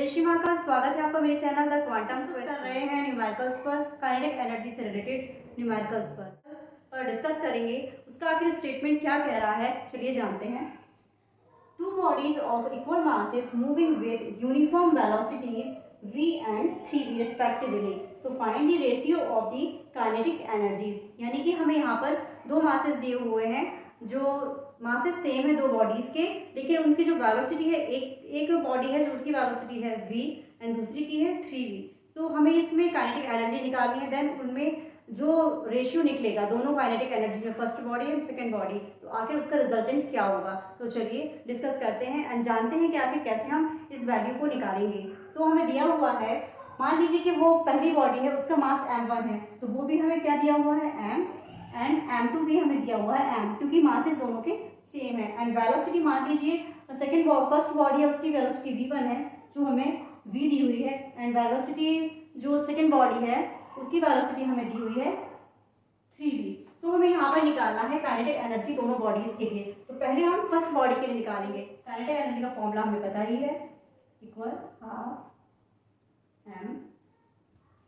जय श्री महाकाल। स्वागत है आपका मेरे चैनल द क्वांटम क्वेस्ट कर रहे हैं न्यूमेरिकल्स पर, काइनेटिक एनर्जी से रिलेटेड न्यूमेरिकल्स पर और डिस्कस करेंगे उसका आखिर स्टेटमेंट क्या कह रहा है। चलिए जानते हैं। Two bodies of equal masses moving with uniform velocities v and 3v respectively, so find the ratio of the kinetic energies। यानी कि हमें यहाँ पर दो मासेस दिए हुए हैं, जो मासेस सेम है दो बॉडीज के, लेकिन उनकी जो वेलोसिटी है, एक बॉडी है जो उसकी वेलोसिटी है v एंड दूसरी की है 3v। तो हमें इसमें काइनेटिक एनर्जी निकालनी है। देन उनमें जो रेशियो निकलेगा दोनों काइनेटिक एनर्जी में, first body and second body, तो आखिर उसका रिजल्टेंट क्या होगा। तो चलिए डिस्कस करते हैं एंड जानते हैं कि आखिर कैसे हम इस वैल्यू को निकालेंगे। सो हमें दिया हुआ है, मान लीजिए कि वो पहली बॉडी है, उसका मास m1 है, तो वो भी हमें क्या दिया हुआ है m, एंड m2 भी हमें दिया हुआ है m, क्योंकि मासेस दोनों के सेम है। एंड वेलोसिटी मान लीजिए फर्स्ट बॉडी है, उसकी वेलोसिटी v1 है जो हमें v दी हुई है, एंड वेलोसिटी जो सेकेंड बॉडी है उसकी वेलोसिटी हमें दी हुई है 3v। सो हमें यहाँ पर निकालना है काइनेटिक एनर्जी दोनों बॉडीज के लिए। तो पहले हम फर्स्ट बॉडी के लिए निकालेंगे। काइनेटिक एनर्जी का फॉर्मूला हमें पता ही है, equal half M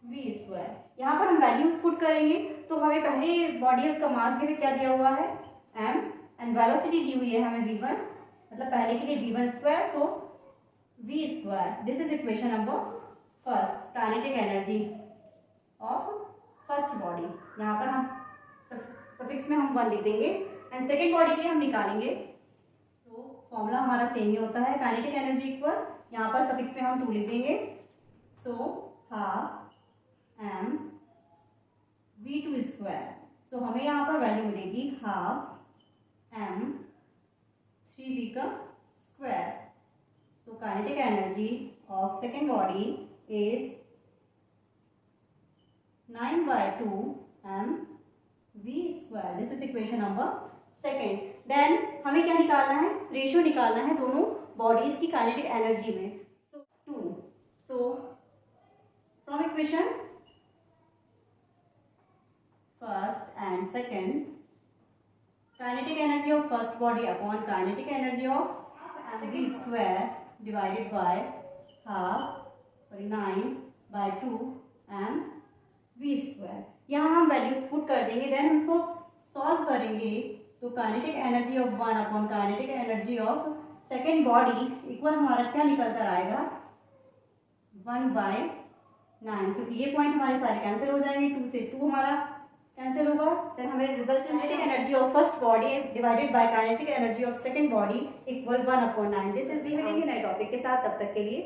V square. यहाँ पर हम वैल्यूज पुट करेंगे। तो हमें पहले बॉडी है उसका मास भी क्या दिया हुआ है m, एंड वेलोसिटी दी हुई है हमें v1, मतलब पहले के लिए v1 square, so v square. This is equation number first, kinetic energy of first body. यहाँ पर हम सफिक्स में हम 1 लिख देंगे, एंड सेकेंड बॉडी के लिए हम निकालेंगे। तो फॉर्मूला हमारा सेम ही होता है, काइनेटिक एनर्जी इक्वल, यहाँ पर सफिक्स में हम 2 लिख देंगे, so half M v2 square. So हमें यहाँ पर वैल्यू मिलेगी हाफ एम 3v का square. So kinetic energy of second body is 9/2 m v square. This is equation number second. Then हमें क्या निकालना है, रेशियो निकालना है दोनों बॉडीज की काइनेटिक एनर्जी में। सो 2, so from equation first and second, kinetic energy of first body upon kinetic energy of v square divided by half 9/2 m v square. यहाँ हम वैल्यूज पुट कर देंगे, देन हम इसको सॉल्व करेंगे। तो kinetic energy of 1 upon kinetic energy of second body equal हमारा क्या निकल कर आएगा 1/9, क्योंकि ये पॉइंट हमारे सारे कैंसिल हो जाएंगे, 2 से 2 हमारा कैंसिल होगा। देन हमें result kinetic energy of first body divided by kinetic energy of second body equal 1/9। This is the मिलेंगे नए टॉपिक के साथ। तब तक के लिए